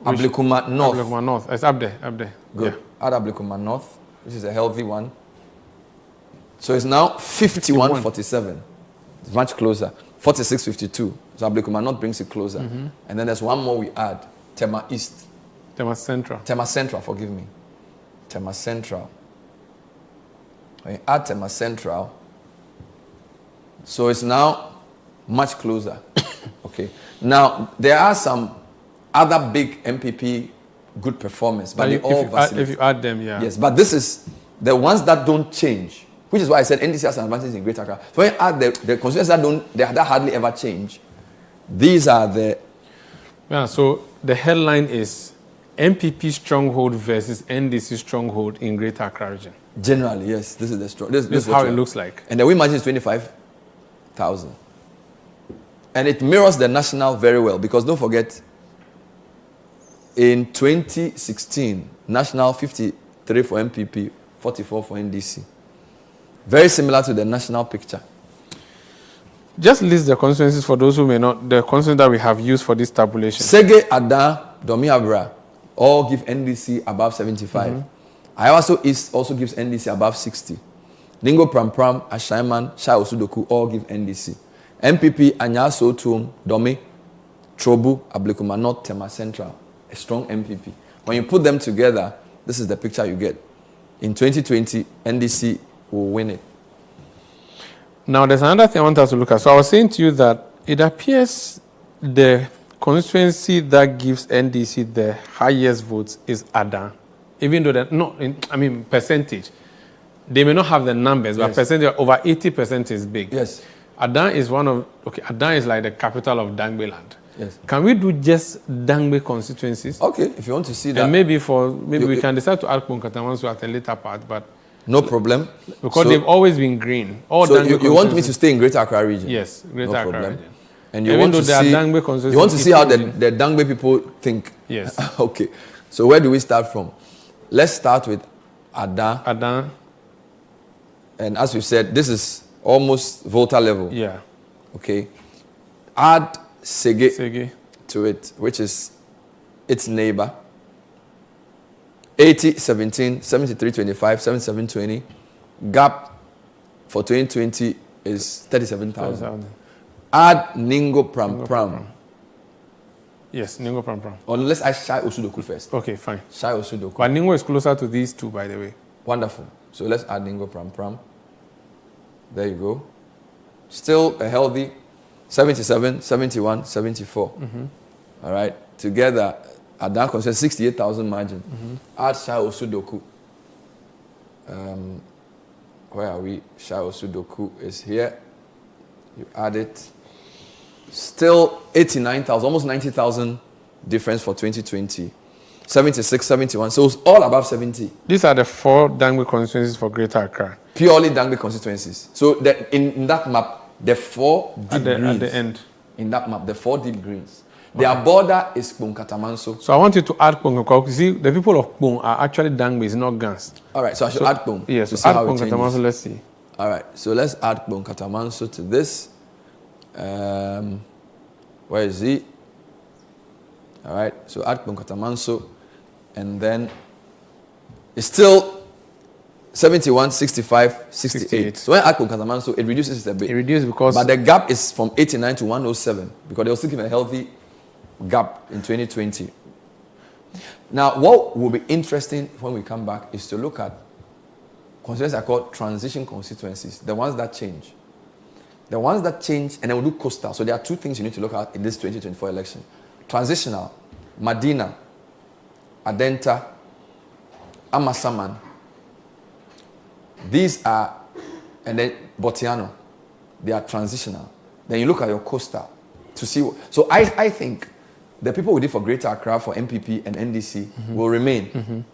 Ablekuma North.
Ablekuma North. It's up there.
Good. Yeah. Add Ablekuma North, which is a healthy one. So it's now 51-47. It's much closer. 46-52. So Ablekuma North brings it closer. And then there's one more we add. Tema East.
Tema Central,
forgive me. Tema Central. When you add Tema Central, so it's now much closer. Okay. Now, there are some other big MPP good performers, but
if you add them, yeah.
Yes, but this is the ones that don't change, which is why I said NDC has an advantage in Greater Accra. So when you add the constituencies that hardly ever change, these are the...
Yeah, so the headline is MPP stronghold versus NDC stronghold in Greater Accra region.
Generally, yes. This is the strong. This
is how it looks like.
And the win margin is 25,000. And it mirrors the national very well because don't forget, in 2016, national 53 for MPP, 44 for NDC. Very similar to the national picture.
Just list the constituencies for those who may not, the constituencies that we have used for this tabulation.
Sege, Ada, Domi Abra, all give NDC above 75. Ayawaso East also gives NDC above 60. Ningo Prampram, Ashaiman, Shai Osudoku all give NDC. MPP, Anyaso Otum, Domi, Trobu, Ablekuma North, Tema Central. A strong MPP. When you put them together, this is the picture you get. In 2020, NDC will win it.
Now, there's another thing I want us to look at. So I was saying to you that it appears the constituency that gives NDC the highest votes is Adan. Even though they're not, percentage. They may not have the numbers, but percentage, over 80% is big.
Yes.
Adan is Adan is like the capital of Dangbe land.
Yes.
Can we do just Dangbe constituencies?
Okay, if you want to see that.
And maybe we can decide to add Ponkatamansu at a later part, but
no problem.
Because they've always been green.
So you want me to stay in Greater Accra region?
Yes, Greater Accra region.
And you want to see how the Dangbe people think?
Yes.
Okay. So where do we start from? Let's start with Adan. And as we said, this is almost voter level.
Yeah.
Okay. Add Sege to it, which is its neighbor. 80, 17, 73, 25, 77, 20. Gap for 2020 is 37,000. Add Ningo Pram.
Yes, Ningo Pram.
Unless I Shai Osudoku first.
Okay, fine.
Shai Osudoku.
But Ningo is closer to these two, by the way.
Wonderful. So let's add Ningo Pram. There you go. Still a healthy 77, 71, 74. All right. Together, Adan concerns 68,000 margin. Add Shai Osudoku. Where are we? Shai Osudoku is here. You add it. Still 89,000, almost 90,000 difference for 2020. 76, 71. So it's all above 70.
These are the 4 Dangbe constituencies for Greater Accra.
Purely Dangbe constituencies. So in that map, the 4 deep greens.
At the end.
In that map, the 4 deep greens. Their border is Kpong Katamanso.
So I want you to add Kpong, because see, the people of Kpong are actually Dangbes, not Gans.
All right, so I should add Kpong.
Yes,
to
so
see
add
how
Kpong
it changes.
Katamanso, let's see.
All right, so let's add Kpong Katamanso to this. Where is he? All right, so add Kpong Katamanso, and then it's still 71, 65, 68. So when I add Kpong Katamanso, it reduces it a bit.
It reduces because...
But the gap is from 89 to 107, because they will still keep a healthy gap in 2020. Now, what will be interesting when we come back is to look at constituencies are called transition constituencies, the ones that change. The ones that change, and then we'll do coastal. So there are two things you need to look at in this 2024 election. Transitional, Madina, Adenta, Amasaman. These are, and then Botiano. They are transitional. Then you look at your coastal to see. So I think the people we did for Greater Accra, for MPP and NDC will remain.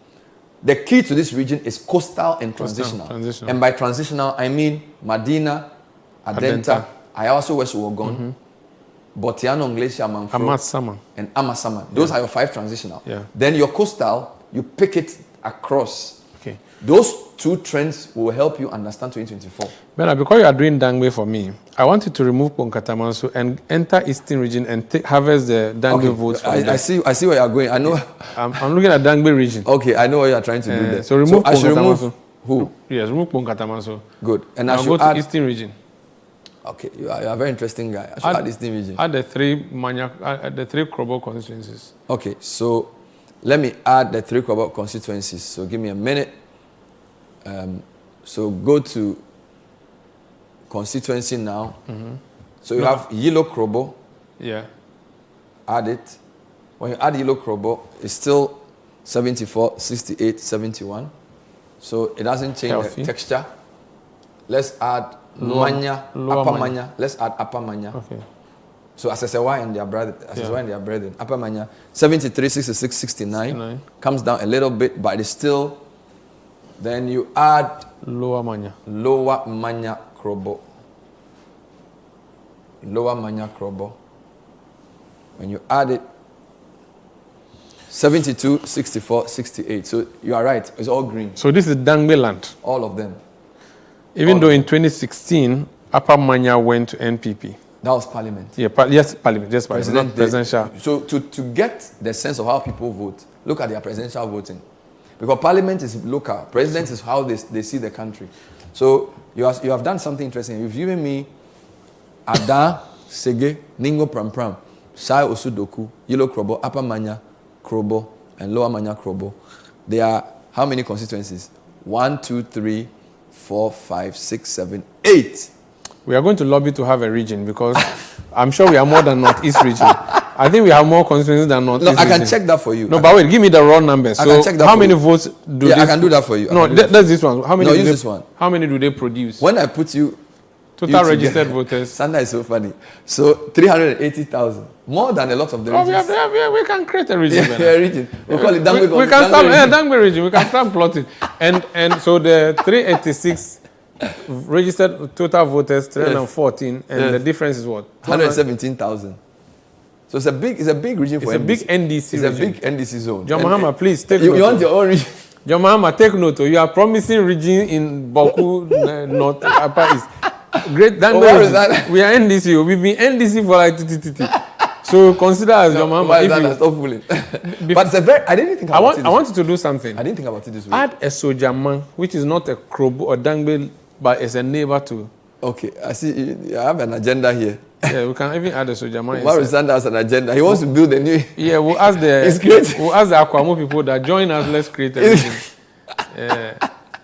The key to this region is coastal and transitional. And by transitional, I mean Madina, Adenta, Ayawaso West Wogon, Botiano, Nglesia, Manfro, and Amasaman. Those are your 5 transitional. Then your coastal, you pick it across.
Okay.
Those 2 trends will help you understand 2024.
Bernard, because you are doing Dangbe for me, I want you to remove Kpong Katamanso and enter Eastern region and harvest the Dangbe votes.
I see where you are going. I know.
I'm looking at Dangbe region.
Okay, I know what you are trying to do there.
So remove Kpong
Katamanso. Who?
Yes, remove Kpong Katamanso.
Good. And
I should go to Eastern region.
Okay, you are a very interesting guy. I should add Eastern region.
Add the 3 Krobo constituencies.
Okay, so let me add the 3 Krobo constituencies. So give me a minute. So go to constituency now. So you have Yilo Krobo.
Yeah.
Add it. When you add Yilo Krobo, it's still 74, 68, 71. So it doesn't change the texture. Let's add Manya, Upper Manya. Let's add Upper Manya.
Okay.
So Asesewa and their brother, Upper Manya, 73, 66, 69. Comes down a little bit, but it's still. Then you add
Lower Manya
Krobo. When you add it, 72, 64, 68. So you are right. It's all green.
So this is Dangbe land.
All of them.
Even though in 2016, Upper Manya went to NPP.
That was parliament.
Yeah, yes, parliament. Just parliament, not presidential.
So to get the sense of how people vote, look at their presidential voting. Because parliament is local. President is how they see the country. So you have done something interesting. You've given me Ada, Sege, Ningo Pram, Shai Osudoku, Yilo Krobo, Upper Manya Krobo, and Lower Manya Krobo. There are how many constituencies? 1, 2, 3, 4, 5, 6, 7, 8.
We are going to lobby to have a region because I'm sure we are more than Northeast region. I think we have more constituencies than Northeast region.
No, I can check that for you.
No, but wait, give me the raw numbers. So
I can check that
how
for
many
you.
votes do
I can do that for you.
No, that's this one. How many?
No, use this one.
How many do they produce?
When I put you
total registered voters.
Sanda is so funny. So 380,000, more than a lot of the regions.
We can create a region.
A region. We call it Dangbe.
We can start Dangbe region. We can start plotting, and so the 386 registered total voters 314, and the difference is what?
117,000. So it's a big region for NDC.
It's a big NDC.
It's a big NDC zone.
John Mahama, please take note.
You want your own region?
John Mahama, take note. You are promising region in Boku North Upper East. Great. We are NDC. We've been NDC for like So consider as John Mahama.
Stop fooling. But it's a very. I didn't think about it.
I want you to do something.
I didn't think about it this way.
Add a Sojaman, which is not a Krobo or Dangbe, but it's a neighbor to.
Okay, I see. You have an agenda here.
Yeah, we can even add a Sojaman.
Umaru Sanda has an agenda. He wants to build a new.
Yeah, we'll ask the Akwamu people that join us. Let's create a region.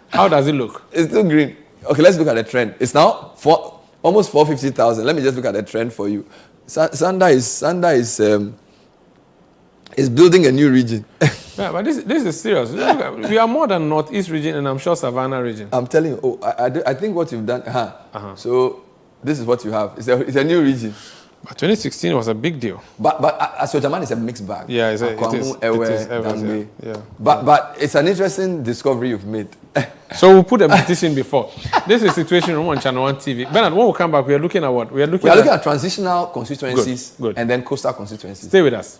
How does it look?
It's still green. Okay, let's look at the trend. It's now almost 450,000. Let me just look at the trend for you. Sanda is building a new region.
Yeah, but this is serious. We are more than Northeast region, and I'm sure Savannah region.
I'm telling you. I think what you've done. So this is what you have. It's a new region.
But 2016 was a big deal.
But Sojaman is a mixed bag.
Yeah, it is.
But it's an interesting discovery you've made.
So we'll put a petition before. This is Situation Room on Channel 1 TV. Bernard, when we come back, we are looking at what? We are looking
at transitional constituencies
good.
And then coastal constituencies.
Stay with us.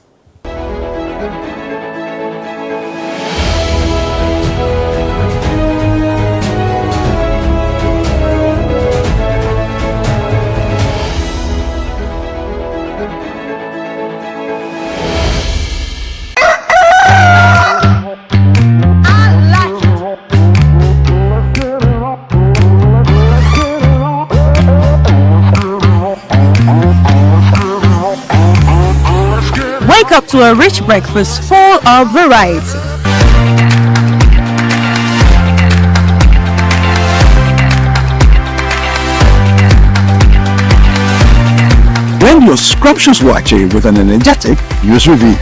Wake up to a rich breakfast full of variety.
Blend your scrumptious waakye with an energetic news review.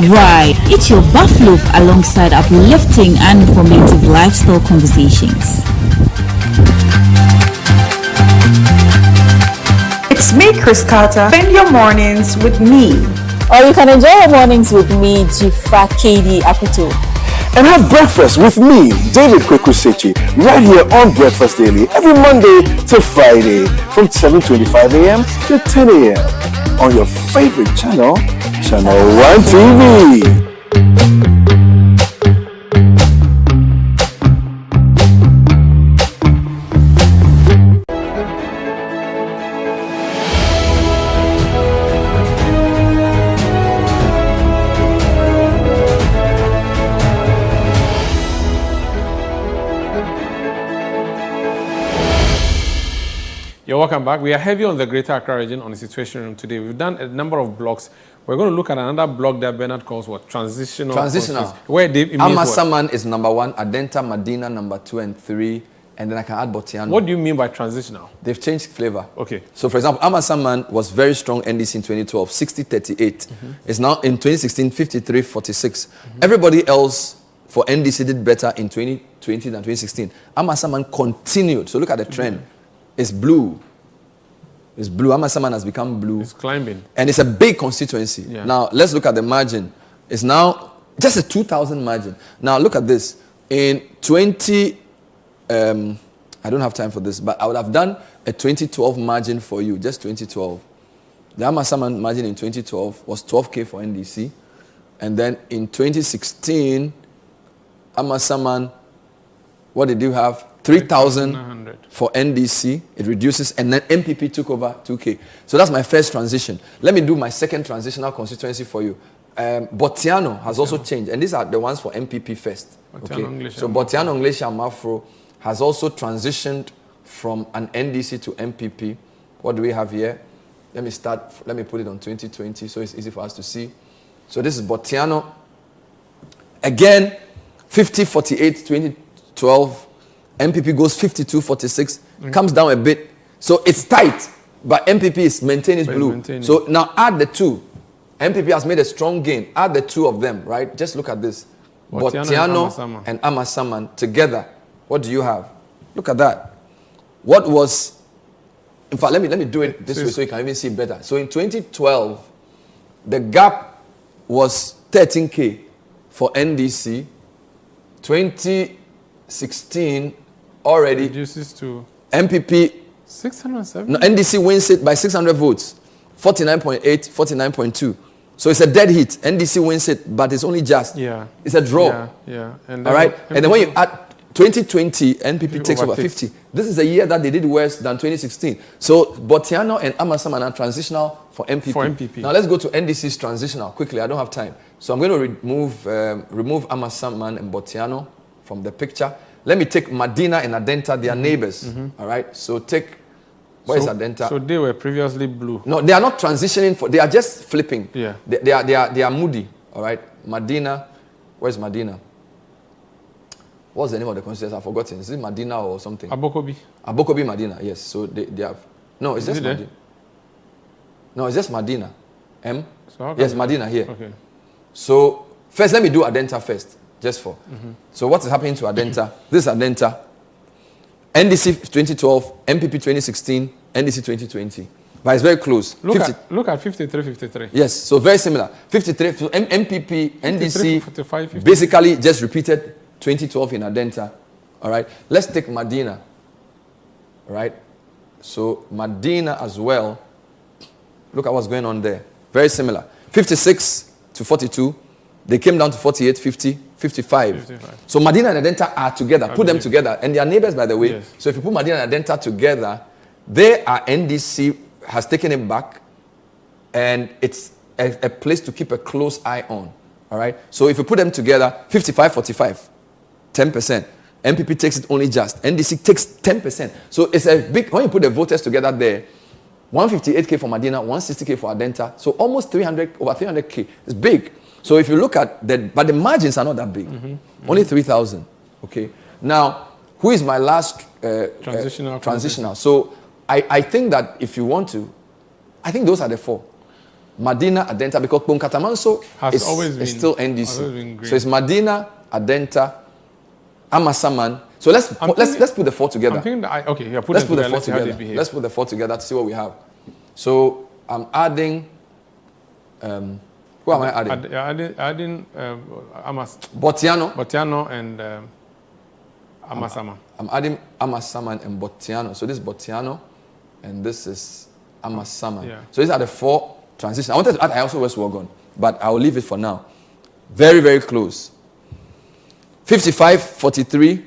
Right, eat your buffalo alongside uplifting and informative lifestyle conversations.
It's me, Chris Carter. Spend your mornings with me.
Or you can enjoy your mornings with me, Jifa KD Akuto.
And have breakfast with me, David Kwekusechi, right here on Breakfast Daily, every Monday to Friday from 7:25 a.m. to 10 a.m. on your favorite channel, Channel 1 TV.
You're welcome back. We are heavy on the Greater Accra region on the Situation Room today. We've done a number of blocks. We're going to look at another block that Bernard calls what? Transitional. Where
Amasaman is number 1, Adenta, Madina number 2 and 3, and then I can add Botiano.
What do you mean by transitional?
They've changed flavor.
Okay.
So, for example, Amasaman was very strong NDC in 2012, 60-38. It's now in 2016, 53-46. Everybody else for NDC did better in 2020 than 2016. Amasaman continued. So look at the trend. It's blue. It's blue. Amasaman has become blue.
It's climbing.
And it's a big constituency.
Yeah.
Now, let's look at the margin. It's now just a 2,000 margin. Now, look at this. In I don't have time for this, but I would have done a 2012 margin for you, just 2012. The Amasaman margin in 2012 was 12K for NDC. And then in 2016, Amasaman, what did you have? 3,000 for NDC. It reduces, and then MPP took over 2K. So that's my first transition. Let me do my second transitional constituency for you. Botiano has also changed, and these are the ones for MPP first. Okay. So Botiano English and Mafro has also transitioned from an NDC to MPP. What do we have here? Let me put it on 2020 so it's easy for us to see. So this is Botiano. Again, 50-48, 2012. MPP goes 52-46, comes down a bit. So it's tight, but MPP is maintaining blue. So now add the two. MPP has made a strong gain. Add the two of them, right? Just look at this. Botiano and Amasaman together. What do you have? Look at that. What was... In fact, let me do it this way so you can even see better. So in 2012, the gap was 13K for NDC. 2016 already
reduces to
MPP
670.
No, NDC wins it by 600 votes, 49.8, 49.2. So it's a dead hit. NDC wins it, but it's only just.
Yeah.
It's a draw.
Yeah.
And all right. And then when you add 2020, NPP takes over 50. This is a year that they did worse than 2016. So Botiano and Amasaman are transitional for MPP. Now let's go to NDC's transitional quickly. I don't have time. So I'm going to remove Amasaman and Botiano from the picture. Let me take Madina and Adenta, they are neighbors. All right. So take, where is Adenta?
So they were previously blue.
No, they are not transitioning. They are just flipping.
Yeah.
They are moody. All right. Madina, where's Madina? What's the name of the constituency? I've forgotten. Is it Madina or something?
Abokobi.
Abokobi Madina, yes. So they have. No, it's just Madina. No, it's just Madina. Yes, Madina here.
Okay.
So first, let me do Adenta first. Just for. So what is happening to Adenta? This is Adenta. NDC 2012, MPP 2016, NDC 2020. But it's very close.
Look at 53, 53.
Yes, so very similar. 53, so MPP, NDC,
55, 50.
basically just repeated 2012 in Adenta. All right, let's take Medina. All right, so Medina as well. Look at what's going on there. Very similar. 56 to 42. They came down to 48, 50, 55. So Medina and Adenta are together. Put them together. And they are neighbors, by the way.
Yes.
So if you put Medina and Adenta together, they are NDC has taken it back. And it's a place to keep a close eye on. All right. So if you put them together, 55, 45, 10%. MPP takes it only just. NDC takes 10%. So it's a big, when you put the voters together there, 158K for Medina, 160K for Adenta. So almost 300, over 300K. It's big. So if you look at but the margins are not that big. Only 3,000. Okay. Now, who is my last transitional? So I think that if you want to, I think those are the four. Medina, Adenta, because Bonkatamanso is still NDC. So it's Medina, Adenta, Amasaman. So let's put the four together. Let's put the four together. Let's put the four together to see what we have. So I'm adding. Who am I adding?
Adding
Botiano
and Amasaman.
I'm adding Amasaman and Botiano. So this is Botiano, and this is Amasaman.
Yeah.
So these are the four transitions. I wanted to add I also West Wogon, but I will leave it for now. Very, very close. 55, 43.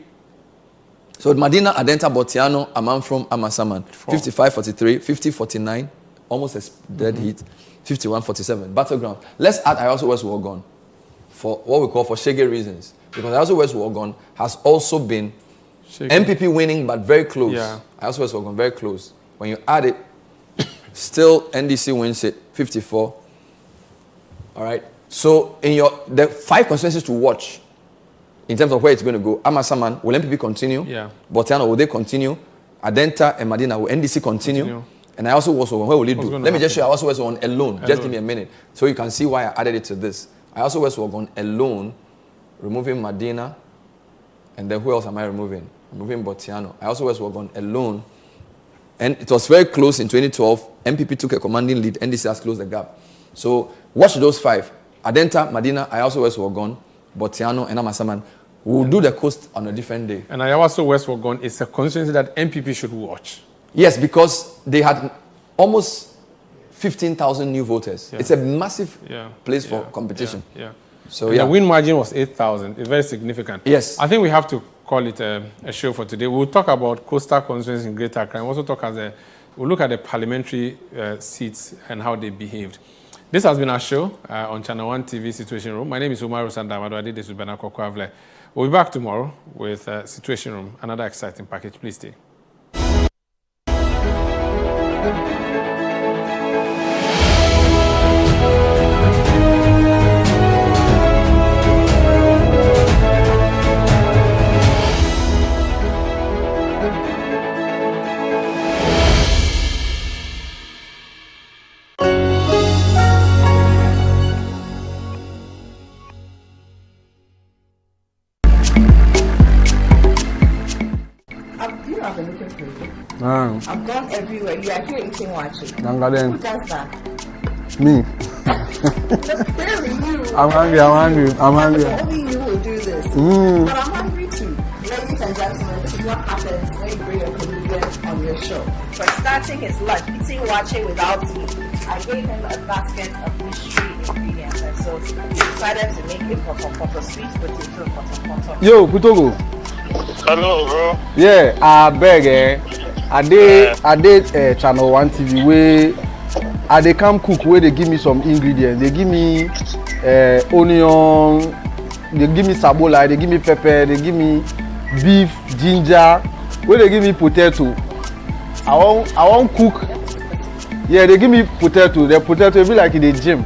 So Medina, Adenta, Botiano, Amman from Amasaman. 55, 43, 50, 49. Almost a dead heat. 51, 47. Battleground. Let's add I also West Wogon for what we call for Shege reasons. Because I also West Wogon has also been MPP winning, but very close.
Yeah.
I also West Wogon, very close. When you add it, still NDC wins it, 54. All right. So in the 5 constituencies to watch, in terms of where it's going to go, Amasaman, will MPP continue?
Yeah.
Botiano, will they continue? Adenta and Medina, will NDC continue? And I also was on, where will it do? Let me just show you, I also was on alone. Just give me a minute. So you can see why I added it to this. I also was on alone, removing Medina. And then who else am I removing? Removing Botiano. I also was on alone. And it was very close in 2012. MPP took a commanding lead. NDC has closed the gap. So watch those 5. Adenta, Medina, I also was Wogon, Botiano, and Amasaman. We'll do the coast on a different day.
And I also West Wogon is a constituency that MPP should watch.
Yes, because they had almost 15,000 new voters. Yeah. It's a massive place for competition.
Yeah.
So
the win margin was 8,000. It's very significant.
Yes.
I think we have to call it a show for today. We'll talk about coastal constituencies in Greater Accra. We'll also we'll look at the parliamentary seats and how they behaved. This has been our show on Channel 1 TV Situation Room. My name is Umaru Sanda Amadu. I did this with Bernard Kokwavle. We'll be back tomorrow with Situation Room, another exciting package. Please stay.
I've gone everywhere. You are here eating watching. Who does that?
Me.
Clearly you.
I'm hungry.
Only you will do this. But I'm hungry too. Ladies and gentlemen, this is what happens when you bring a comedian on your show. For starting his lunch, eating watching without me, I gave him a basket of mystery ingredients, and so he decided to make a potato, sweet potato potato.
Yo, Putogo.
Hello, bro.
Yeah, I beg. I did Channel 1 TV where I they come cook where they give me some ingredients. They give me onion, they give me sabola, they give me pepper, they give me beef, ginger, where they give me potato. I won't cook. Yeah, they give me potato. The potato be like in the gym.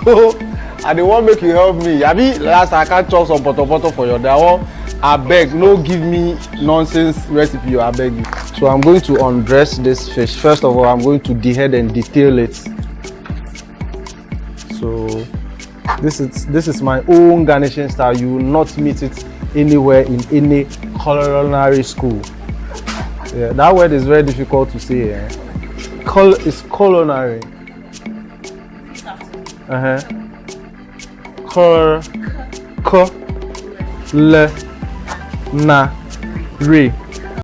So I don't want make you help me. I mean, last I can't chop some potato for your day. I beg, no give me nonsense recipe, I beg you. So I'm going to undress this fish. First of all, I'm going to dehead and detail it. So this is my own garnishing style. You will not meet it anywhere in any culinary school. Yeah, that word is very difficult to say. It's culinary. Le na re.